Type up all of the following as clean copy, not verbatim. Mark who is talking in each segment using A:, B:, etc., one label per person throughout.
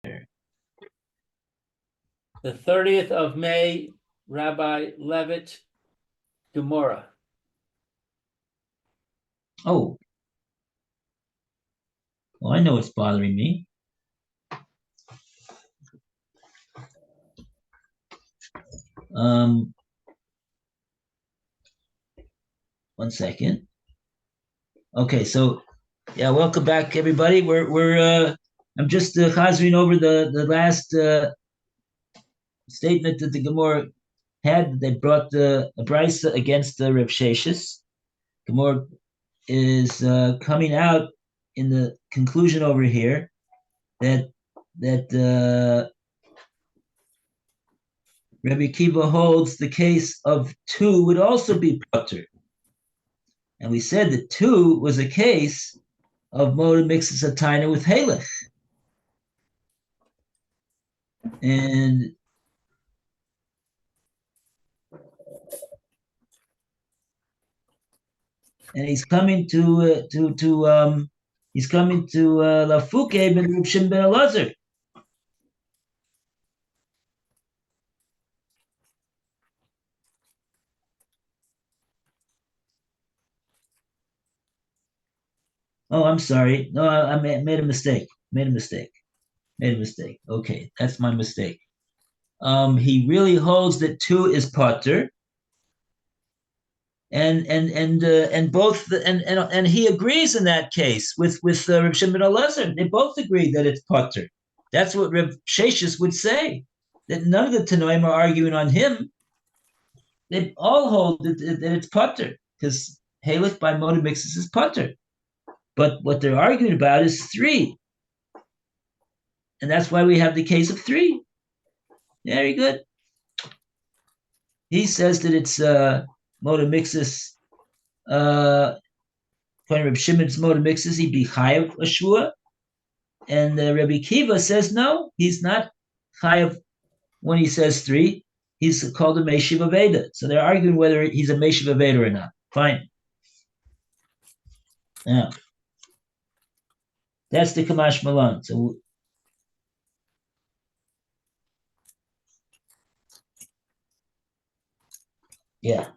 A: The 30th of May, Rabbi Levitt, Gemora.
B: Oh, well, I know what's bothering me. One second. Okay, so yeah, welcome back, everybody. I'm just chazering over the last statement that the Gemora had. They brought a brisa against the Reb Sheshes. Gemora is coming out in the conclusion over here that Rabbi Kiva holds the case of two would also be potter. And we said that two was a case of moda mixes a taina with halech. And he's coming to Lafuke ben Reb Shimon ben Elazar. Oh, I'm sorry. No, I made a mistake. Okay, that's my mistake. He really holds that two is potter, and both and he agrees in that case with Reb Shimon ben Elazar. They both agree that it's potter. That's what Reb Sheshes would say. That none of the Tanoim are arguing on him. They all hold that it's potter because halech by moda mixes is potter. But what they're arguing about is three, and that's why we have the case of three. Very good. He says that it's moda mixes. When Reb Shimon's moda mixes, he'd be chayav a shvua, and Rabbi Kiva says no, he's not chayav when he says three. He's called a Meshiv Aveda. So they're arguing whether he's a Meshiv Aveda or not. Fine. Now, that's the Kamash Malan. So, yeah.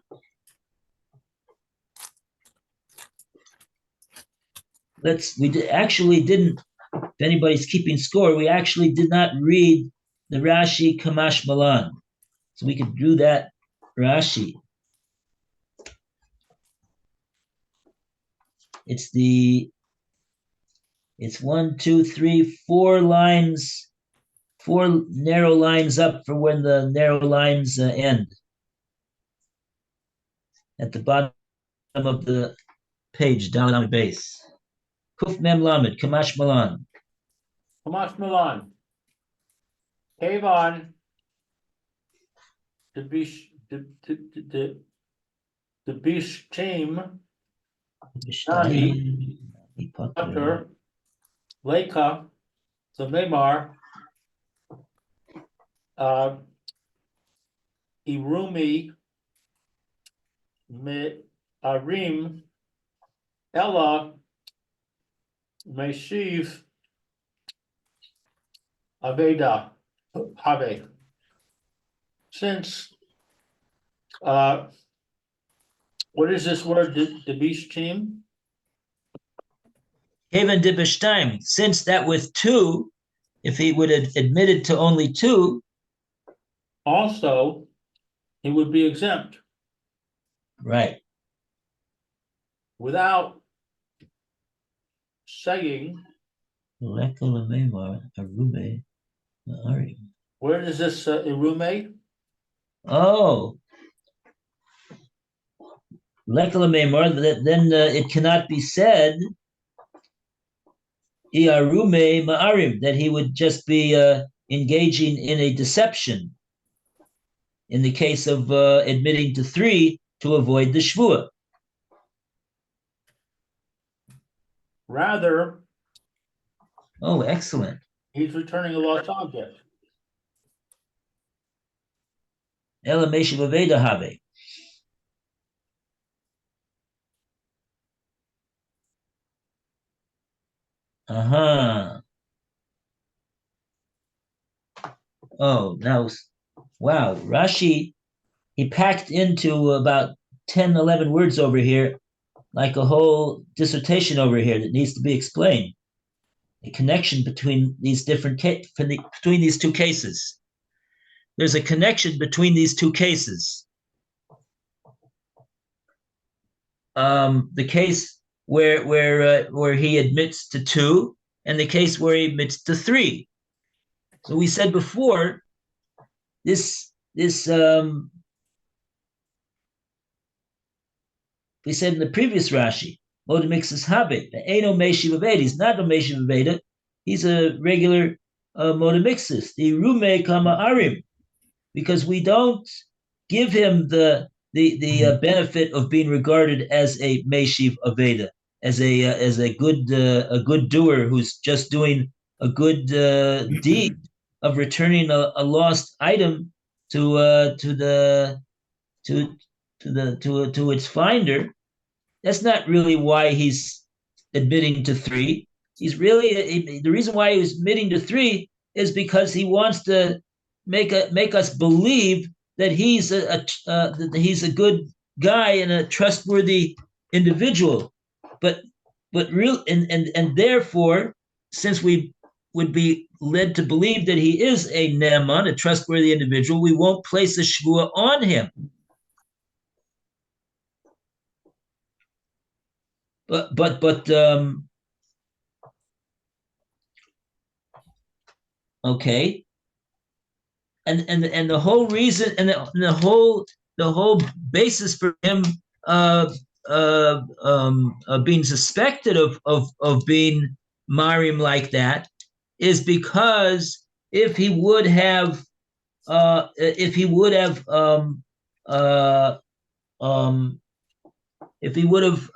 B: Actually didn't, if anybody's keeping score, we actually did not read the Rashi Kamash Malan. So we could do that Rashi. It's 1, 2, 3, 4 lines, 4 narrow lines up for when the narrow lines end. At the bottom of the page, down on the base. Kuf Mem Lamed, Kamash Malan.
A: Kamash Malan. Kevon. The bish team. Nani. Potter. Leka. The Memar. Irumi. Me Arim. Ella. Meshiv Aveda Have. Since what is this word? The beast team?
B: Even Dibishtaim, since that with two, if he would have admitted to only two,
A: also he would be exempt.
B: Right.
A: Without saying where is this Irume?
B: Oh, then it cannot be said Iarume Ma'arim, that he would just be engaging in a deception in the case of admitting to three to avoid the shvua.
A: Rather,
B: oh, excellent.
A: He's returning a lost object.
B: Ela Meshiv Aveda Have. Uh-huh. Oh, now, wow, Rashi, he packed into about 10, 11 words over here, like a whole dissertation over here that needs to be explained. A connection between these between these two cases. There's a connection between these two cases. The case where he admits to two, and the case where he admits to three. So we said before, this we said in the previous Rashi, Moda mixes habit. Eno Meshiv Aveda. He's not a Meshiv Aveda. He's a regular Moda mixes. The Rume Kama Arim, because we don't give him the benefit of being regarded as a Meshiv Aveda, as a good doer who's just doing a good deed of returning a lost item to the to its finder. That's not really why he's admitting to three. He's really the reason why he's admitting to three is because he wants to make us believe that he's a good guy and a trustworthy individual. But real and therefore, since we would be led to believe that he is a ne'eman, a trustworthy individual, we won't place a shvua on him. But okay, and the whole reason and the whole basis for him being suspected of being Mariam like that is because if he would have uh, if he would have uh, um, if he would have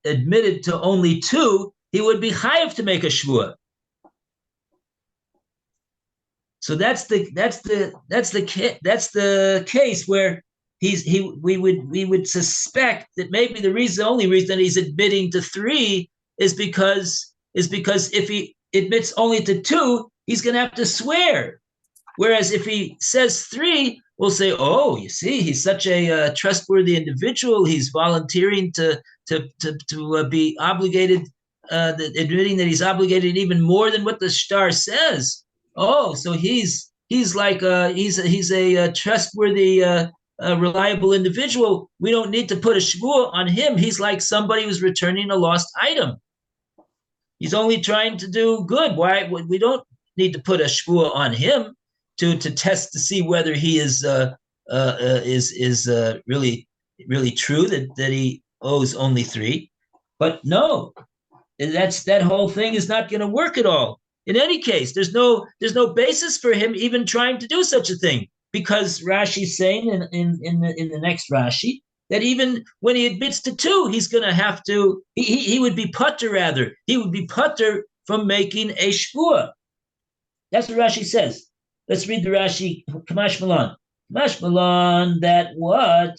B: admitted to only two, he would be chayav to make a shvua. So that's the case where we would suspect that maybe the only reason he's admitting to three is because if he admits only to two, he's going to have to swear. Whereas if he says three, we'll say, oh, you see, he's such a trustworthy individual. He's volunteering to be obligated, admitting that he's obligated even more than what the star says. Oh, so he's like he's a trustworthy, reliable individual. We don't need to put a shvua on him. He's like somebody who's returning a lost item. He's only trying to do good. Why we don't need to put a shvua on him to test to see whether he is really true that he owes only three. But no, that whole thing is not going to work at all. In any case, there's no basis for him even trying to do such a thing, because Rashi's saying in the next Rashi that even when he admits to two, he's going to have to. He would be putter rather. He would be putter from making a shvua. That's what Rashi says. Let's read the Rashi. Kamash Malan. Kamash Malan. That what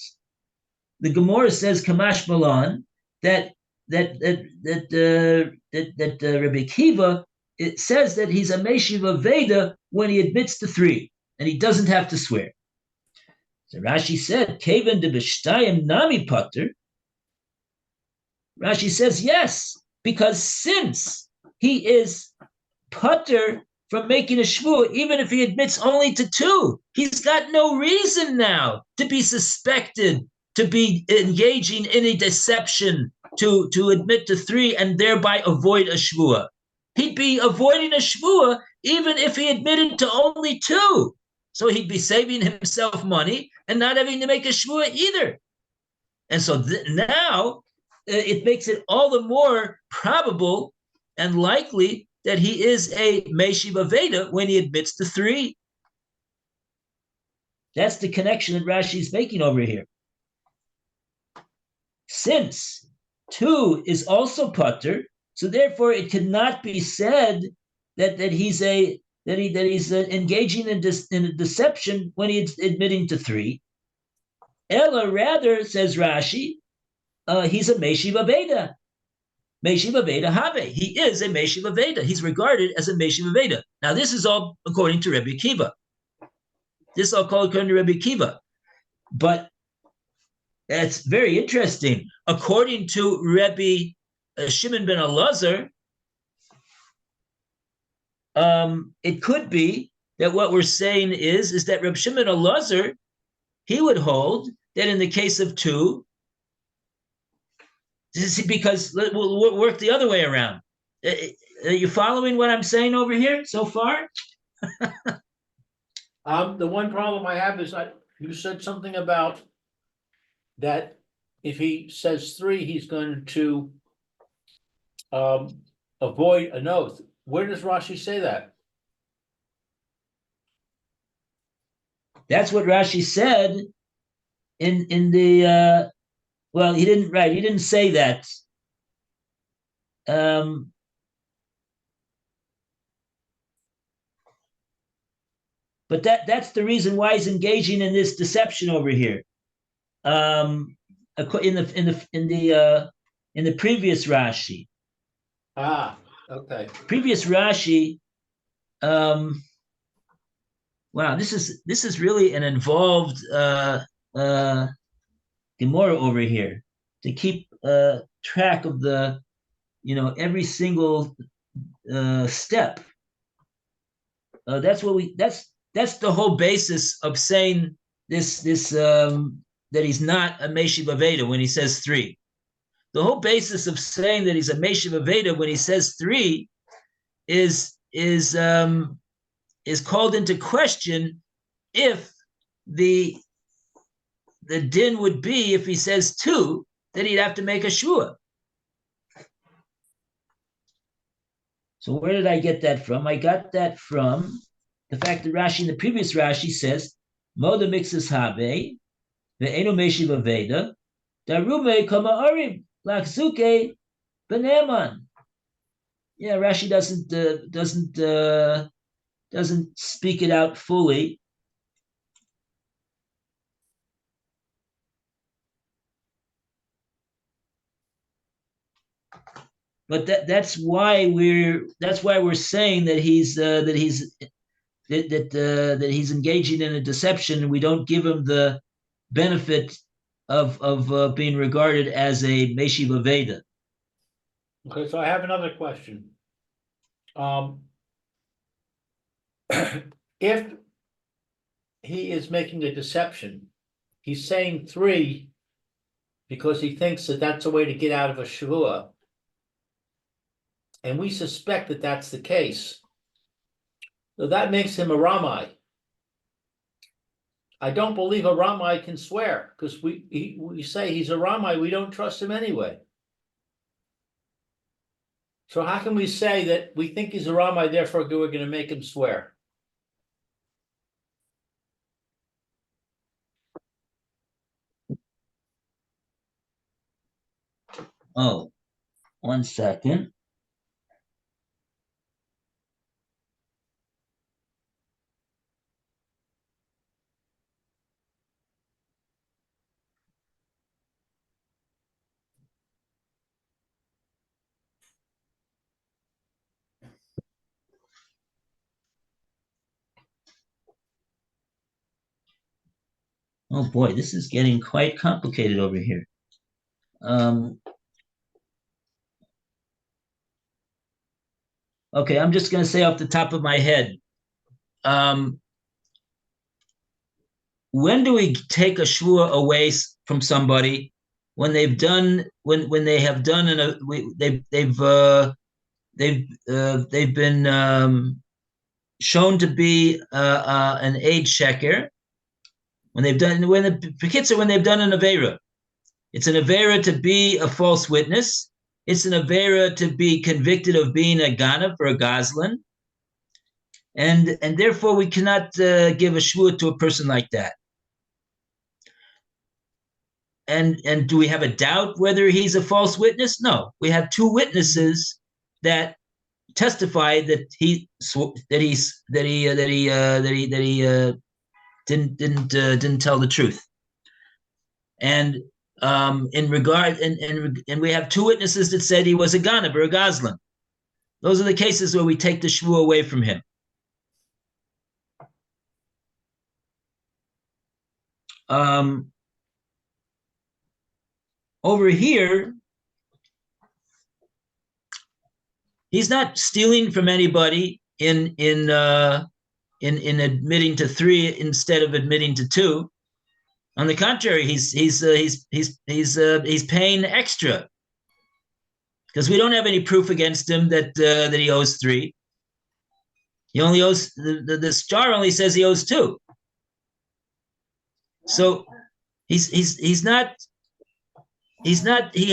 B: the Gemora says. Kamash Malan. That Rabbi Kiva, it says that he's a Meshiva Veda when he admits to three, and he doesn't have to swear. So Rashi said, Kaven de B'shtayim Nami Pater. Rashi says, yes, because since he is Pater from making a shvua, even if he admits only to two, he's got no reason now to be suspected to be engaging in a deception to admit to three and thereby avoid a shvua. He'd be avoiding a shvua even if he admitted to only two. So he'd be saving himself money and not having to make a shvua either. And so now it makes it all the more probable and likely that he is a Meshiva Veda when he admits to three. That's the connection that Rashi is making over here. Since two is also putter, so therefore it cannot be said that he's engaging in a deception when he's admitting to three. Ella rather, says Rashi, he's a Meshiva Veda. Meshiva Veda Have. He is a Meshiva Veda. He's regarded as a Meshiva Veda. Now, this is all according to Rebbe Akiva. This is all called according to Rebbe Akiva. But that's very interesting. According to Rebbe Shimon ben Elazar, it could be that what we're saying is that Reb Shimon ben Elazar, he would hold that in the case of two, because we'll work the other way around. Are you following what I'm saying over here so far?
A: The one problem I have is you said something about that if he says three, he's going to avoid an oath. Where does Rashi say that?
B: That's what Rashi said in the well, he didn't say that. But that's the reason why he's engaging in this deception over here. In the previous Rashi.
A: Okay.
B: Previous Rashi. Wow, this is really an involved Gemora over here to keep track of the every single step. That's the whole basis of saying this that he's not a Meshiva Veda when he says three. The whole basis of saying that he's a Meshiva Veda when he says three is called into question if the din would be, if he says two, then he'd have to make a shua. So where did I get that from? I got that from the fact that Rashi, in the previous Rashi, says, Moda mixes habe, ve'eno meshiva veda, darume kama arim, laksuke beneman. Yeah, Rashi doesn't speak it out fully. But that's why we're saying that he's engaging in a deception, and we don't give him the benefit of being regarded as a Meshiva Veda.
A: Okay, so I have another question. If he is making a deception, he's saying three because he thinks that that's a way to get out of a shavua, and we suspect that that's the case. So that makes him a Ramai. I don't believe a Ramai can swear, because we say he's a Ramai, we don't trust him anyway. So how can we say that we think he's a Ramai, therefore we're going to make him swear?
B: Oh, 1 second. Oh boy, this is getting quite complicated over here. Okay, I'm just going to say off the top of my head. When do we take a shvua away from somebody when they have done they've been shown to be an aid sheker, when they've done an avera? It's an avera to be a false witness. It's an avera to be convicted of being a ganav or a gazlan, and therefore we cannot give a shvua to a person like that. And do we have a doubt whether he's a false witness? No, we have two witnesses that testify that he didn't tell the truth. And in regard, and we have two witnesses that said he was a ganav or a gazlan. Those are the cases where we take the shvu away from him. Over here, he's not stealing from anybody in admitting to 3 instead of admitting to 2. On the contrary, he's paying extra because we don't have any proof against him that he owes 3. He only owes the star only says he owes 2. So he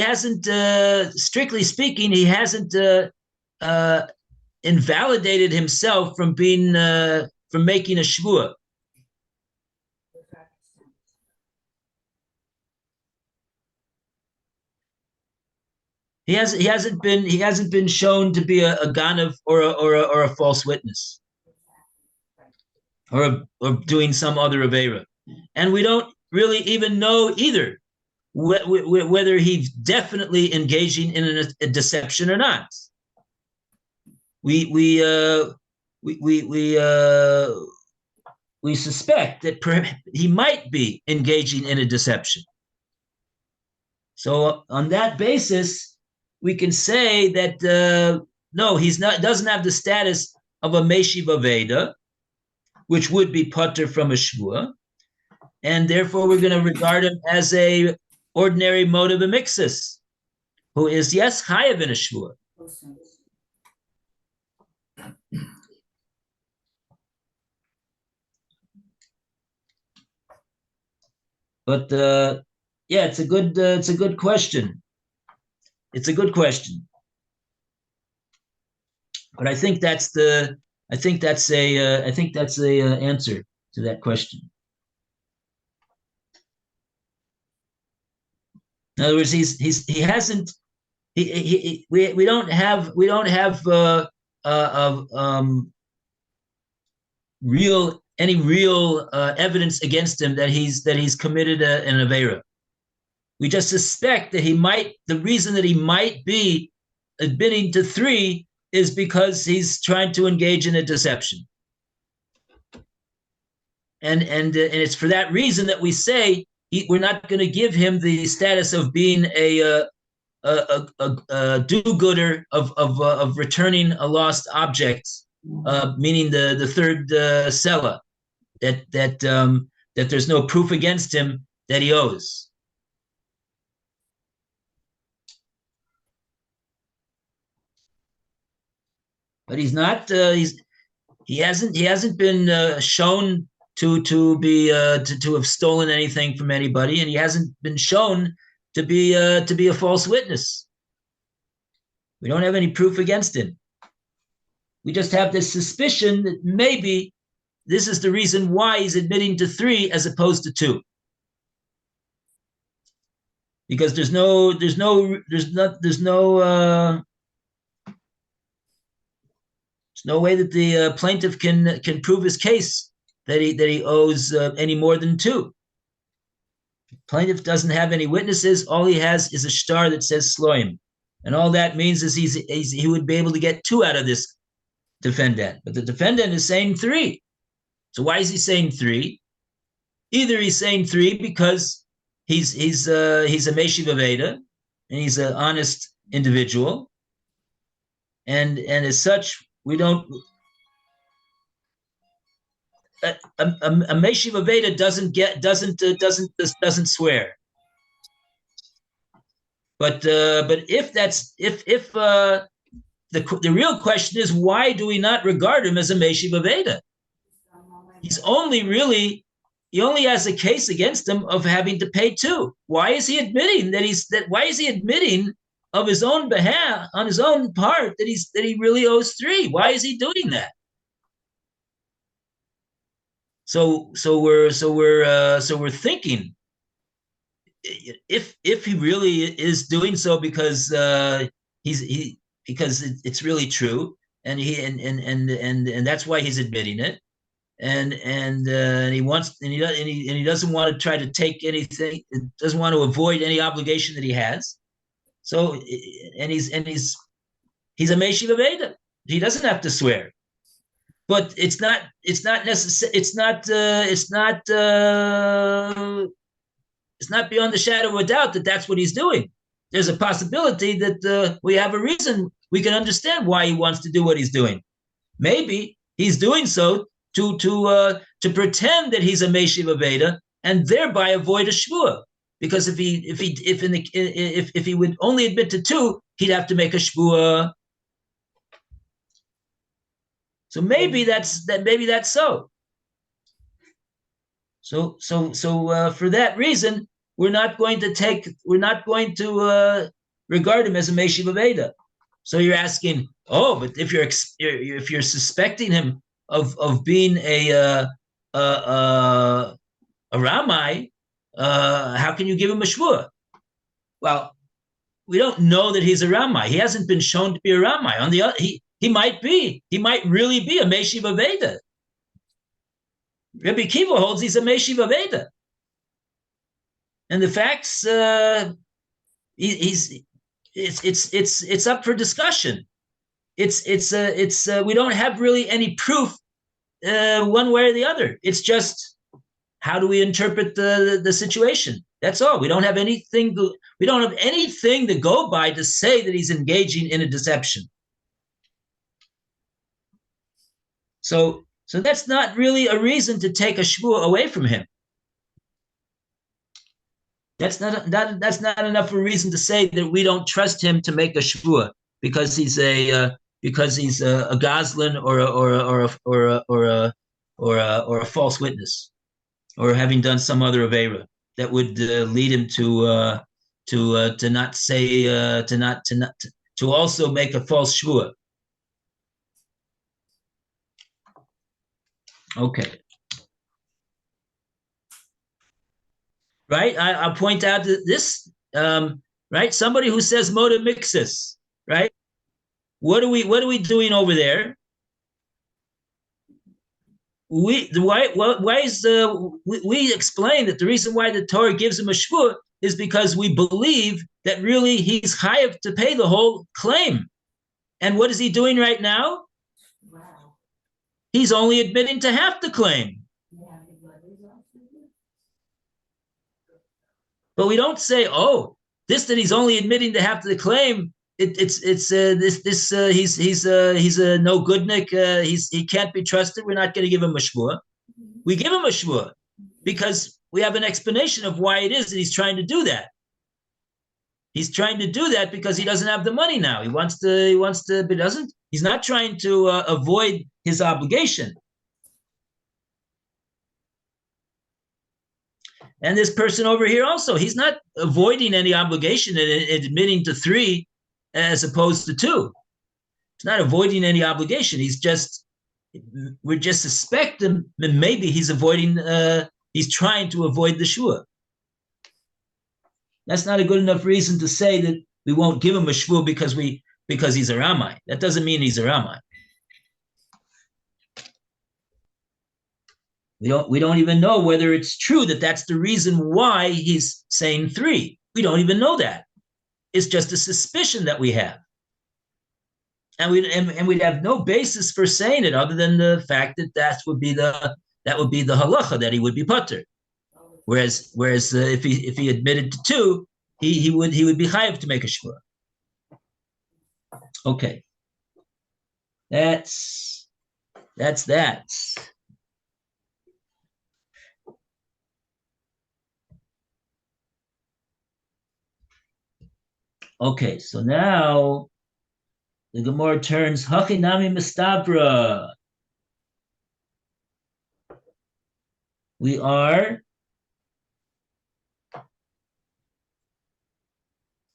B: hasn't strictly speaking, he hasn't invalidated himself from being from making a shvuah. He hasn't been shown to be a ganav or a false witness or doing some other avera, and we don't really even know either whether he's definitely engaging in a deception or not. We suspect that he might be engaging in a deception. So on that basis, we can say that no, he's not. Doesn't have the status of a meshiv aveda, which would be pater from a shvuah, and therefore we're going to regard him as a ordinary motive amixis, who is yes chayav in a shvuah. But yeah, it's a good question. It's a good question. But I think that's a answer to that question. In other words, we don't have any real evidence against him that he's committed an avera. We just suspect that the reason that he might be admitting to 3 is because he's trying to engage in a deception. And it's for that reason that we say we're not going to give him the status of being a do-gooder of returning a lost object, meaning the third sela, that there's no proof against him that he owes. But he's not. He hasn't been shown to have stolen anything from anybody, and he hasn't been shown to be a false witness. We don't have any proof against him. We just have this suspicion that maybe this is the reason why he's admitting to 3 as opposed to 2. Because there's no way that the plaintiff can prove his case that he owes any more than 2. Plaintiff doesn't have any witnesses. All he has is a star that says Sloim, and all that means is he would be able to get 2 out of this defendant. But the defendant is saying 3. So why is he saying 3? Either he's saying 3 because he's a meshiv aveda and he's an honest individual, and as such, we don't. A meshiv aveda doesn't swear. But if the real question is, why do we not regard him as a meshiv aveda? He only has a case against him of having to pay 2. Why is he admitting why is he admitting of his own behalf, on his own part, that he really owes 3? Why is he doing that? So we're thinking, if he really is doing so because because it's really true, and that's why he's admitting it, and he wants and he doesn't want to try to take anything, doesn't want to avoid any obligation that he has. So he's a Meshiva Veda. He doesn't have to swear. But it's not necessary. It's not beyond the shadow of a doubt that that's what he's doing. There's a possibility that we have a reason. We can understand why he wants to do what he's doing. Maybe he's doing so to pretend that he's a Meshiva Veda and thereby avoid a shvua. Because if he would only admit to 2, he'd have to make a shvua. So maybe that's so. So for that reason, we're not going to regard him as a Meshiva Veda. So you're asking, oh, but if you're suspecting him of being a Ramai, how can you give him a shvua? Well, we don't know that he's a Ramai. He hasn't been shown to be a Ramai. On the other, he might be. He might really be a Meshiva Veda. Rabbi Kiva holds he's a Meshiva Veda. And the facts, it's up for discussion. We don't have really any proof one way or the other. It's just, how do we interpret the situation? That's all. We don't have anything to go by to say that he's engaging in a deception. So that's not really a reason to take a shvua away from him. That's not enough of a reason to say that we don't trust him to make a shvua because he's a gazlan or a false witness, or having done some other avera that would lead him to not say to also make a false shvua. Okay. Right? I'll point out that this, right? Somebody who says moda mixus, right? What are we doing over there? We explain that the reason why the Torah gives him a shvua is because we believe that really he's chayav to pay the whole claim. And what is he doing right now? He's only admitting to half the claim. But we don't say, oh, this that he's only admitting to half the claim. He's a no goodnik. He can't be trusted. We're not going to give him a shvua. We give him a shvua because we have an explanation of why it is that he's trying to do that. He's trying to do that because he doesn't have the money now. He wants to, but doesn't. He's not trying to avoid his obligation. And this person over here also, he's not avoiding any obligation and admitting to 3 as opposed to 2. He's not avoiding any obligation. We're just suspecting that maybe he's trying to avoid the shvua. That's not a good enough reason to say that we won't give him a shvua because he's a Ramai. That doesn't mean he's a Ramai. We don't even know whether it's true that that's the reason why he's saying 3. We don't even know that. It's just a suspicion that we have. And we'd have no basis for saying it other than the fact that that would be the halacha, that he would be patur. Whereas if he admitted to 2, he would be chayav to make a shvua. Okay. That's that. Okay, so now the Gemora turns Hachinami Mistabra. We are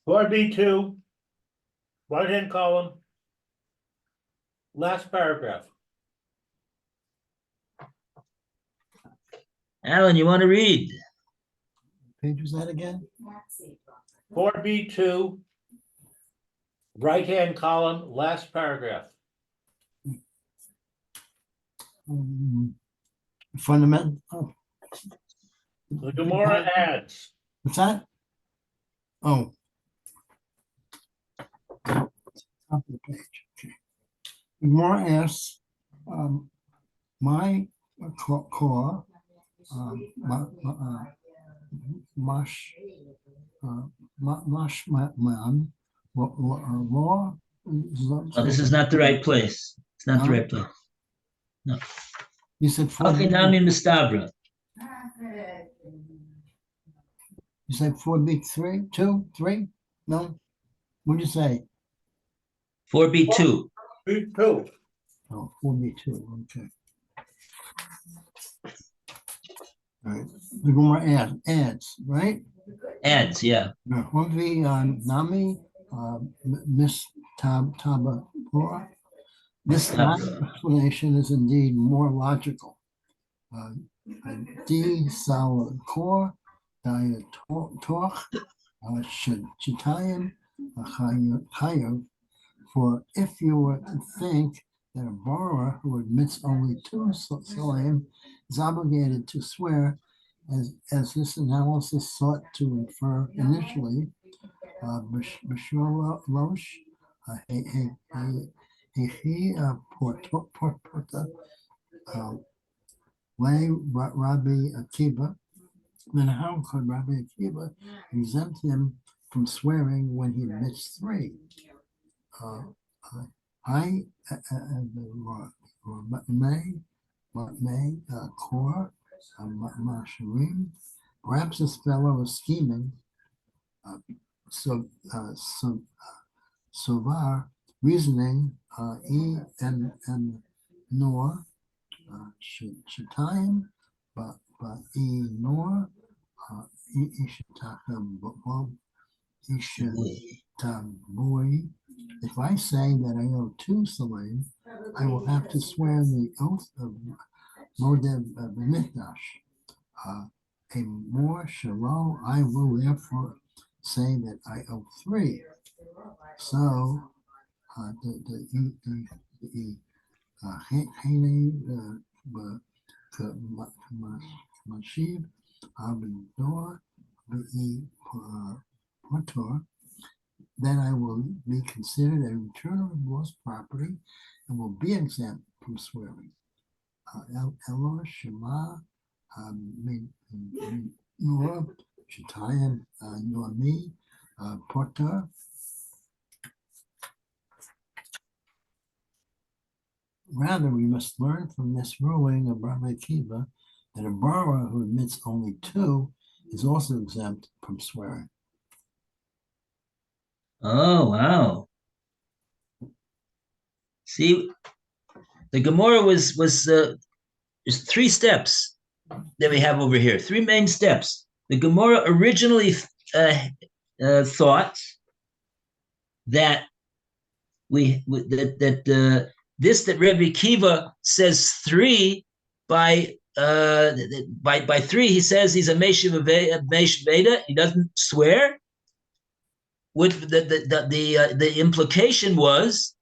A: 4B2, right-hand column, last paragraph.
B: Alan, you want to read?
C: Page was that again?
A: 4B2, right-hand column, last paragraph.
C: fundamental. Oh,
A: The Gemora adds,
C: what's that? Oh. Top of the page. Okay. Gemora asks, my core, mash, man, law.
B: Oh, this is not the right place. It's not the right place. No.
C: You said
B: Okay, now in Mistabra.
C: You said 4B3, 2, 3? No? What'd you say?
B: 4B2.
A: two.
C: Oh, 4B2, okay. All right. The Gemara adds, right?
B: Adds, yeah.
C: One V Nami, Miss Tabapura. This last explanation is indeed more logical. D Salakor, Diatorch, Chitayim, Chayav. For if you were to think that a borrower who admits only two salayim is obligated to swear, as this analysis sought to infer initially, Bashur Losh, he Porta, Lay Rabbi Akiba, then how could Rabbi Akiba exempt him from swearing when he admits three? I may core Masharim. Perhaps this fellow is scheming. Sovar reasoning and nor Shatayim, but nor Ishitaboy. If I say that I owe two salayim, I will have to swear the oath of Modev B'Mikdash. A more shalom, I will therefore say that I owe three. So Mashiv Abdor Potor, then I will be considered a returner of lost property and will be exempt from swearing. Elor Shema Nor Shatayim Noami Potter. Rather, we must learn from this ruling of Rabbi Akiva that a borrower who admits only two is also exempt from swearing.
B: Oh, wow. See, the Gemora was there's three steps that we have over here, three main steps. The Gemora originally thought that that Rebbe Akiva says three by three. He says he's a Meshiv Veda. He doesn't swear. The implication was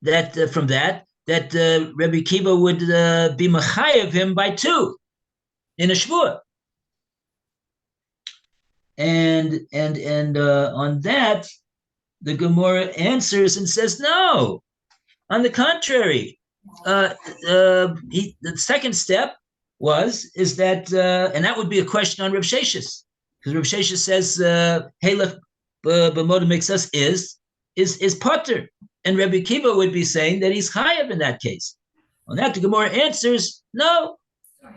B: that from that Rebbe Akiva would be mechayev him by two in a shvua, and on that the Gemara answers and says no. On the contrary, the second step is that and that would be a question on Rav Sheshes, because Rav Sheshes says Halef b'moda makes us is potter, and Rebbe Akiva would be saying that he's chayav in that case. On that, the Gemara answers no.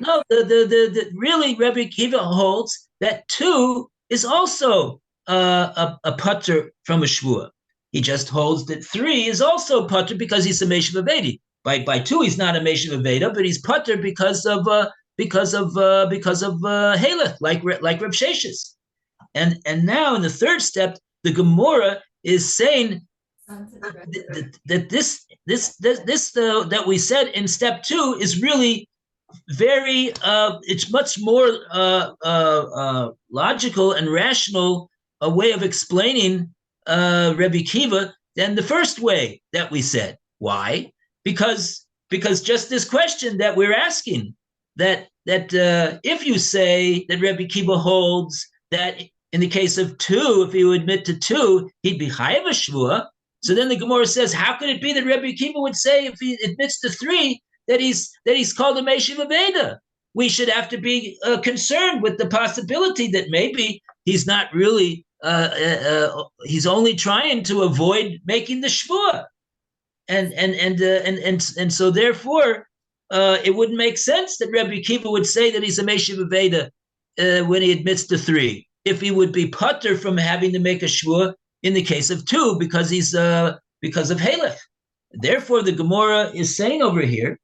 B: The really Rebbe Akiva holds that two is also a potter from a shvua. He just holds that three is also potter because he's a Meshiv Avedi. By two, he's not a Meshiv Aveda, but he's potter because of Halech, like Reb Sheshes. And now in the third step, the Gemora is saying that this that we said in step two is really very it's much more logical and rational a way of explaining Rebbe Akiva than the first way that we said. Why? Because just this question that we're asking, that if you say that Rebbe Kiva holds that in the case of two, if he would admit to two, he'd be chayav a shvua. So then the Gemara says, how could it be that Rebbe Kiva would say if he admits to three that he's called a Meshiv Aveda? We should have to be concerned with the possibility that maybe he's not really, he's only trying to avoid making the shvua, and so therefore it wouldn't make sense that Rebbe Kiva would say that he's a Meshiv Aveda when he admits to three, if he would be putter from having to make a shvua in the case of two because because of Halech. Therefore, the Gemara is saying over here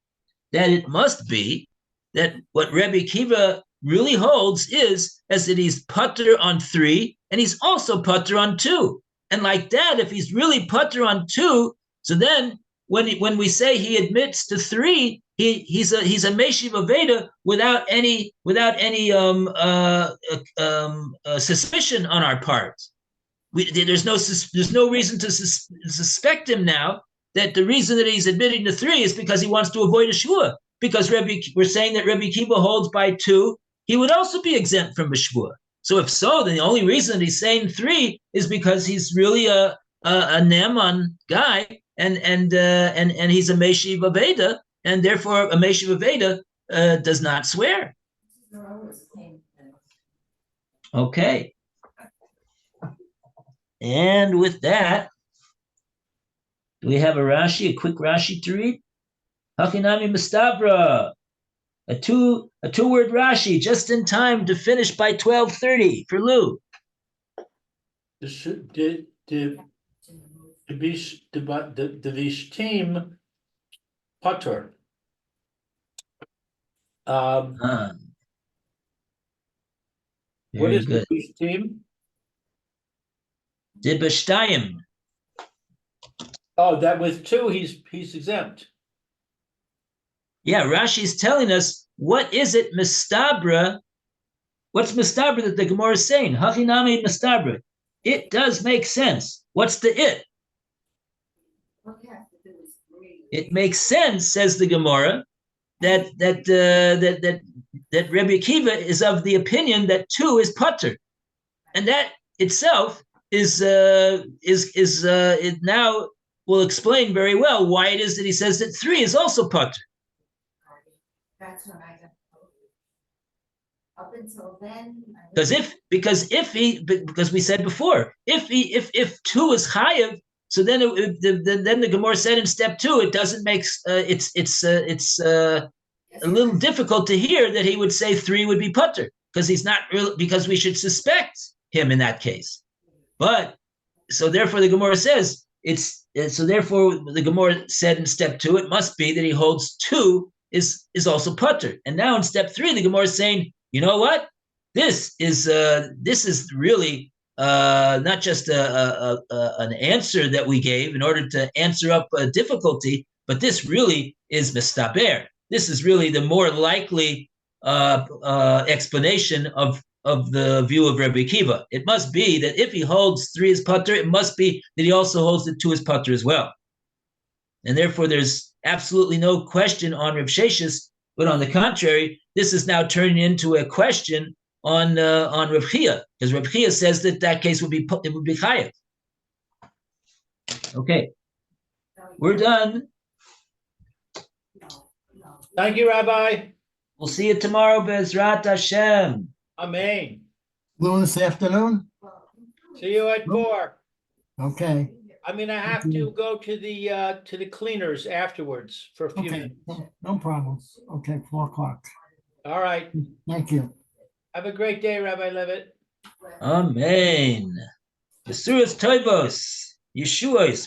B: that it must be that what Rebbe Kiva really holds is as that he's putter on three and he's also putter on two. And like that, if he's really putter on two, so then when we say he admits to three, he's a Meshiv Aveda without any suspicion on our part. There's no reason to suspect him now that the reason that he's admitting to three is because he wants to avoid a shvua. Because we're saying that Rebbe Kiva holds by two, he would also be exempt from a shvua. So if so, then the only reason that he's saying three is because he's really a Neman guy, and he's a Meshiv Aveda, and therefore a Meshiv Aveda does not swear. Okay. And with that, do we have a quick Rashi to read? Hakinami Mistabra, a two-word Rashi, just in time to finish by 12:30 for Lou.
A: The Vishtim Potter. What is
B: good.
A: the Vishtim?
B: The Beshtayim.
A: Oh, that with two, he's exempt.
B: Yeah, Rashi's telling us what is it Mistabra. What's Mistabra that the Gemara is saying? Hachinami Mistabra. It does make sense. What's the it? It makes sense, says the Gemara, that Rebbe Akiva is of the opinion that two is putter, and that itself it now will explain very well why it is that he says that three is also putter.
D: That's what I got up until then.
B: Because we said before, if two is chayav, so then then the Gemara said in step two, it doesn't make it's a little difficult to hear that he would say three would be putter because he's not real, because we should suspect him in that case. But so therefore the Gemara says therefore the Gemara said in step two, it must be that he holds two is also putter. And now in step three, the Gemara is saying, you know what? This is really not just an answer that we gave in order to answer up a difficulty, but this really is mistaber. This is really the more likely explanation of the view of Rebbe Akiva. It must be that if he holds three as putter, it must be that he also holds the two as putter as well. And therefore, there's absolutely no question on Rav Sheshis, but on the contrary, this is now turning into a question on Rav Chia, because Rav Chia says that case would be chayav. Okay, we're done.
A: Thank you, Rabbi.
B: We'll see you tomorrow, Bezrat Hashem.
A: Amen.
C: Lou, this afternoon?
A: See you at 4.
C: Okay.
A: I mean, I have to go to the cleaners afterwards for a few
C: Okay,
A: minutes.
C: no problem. Okay, 4:00.
A: All right.
C: Thank you.
A: Have a great day, Rabbi Levitt.
B: Amen. Besuras Toivos. Yeshuos.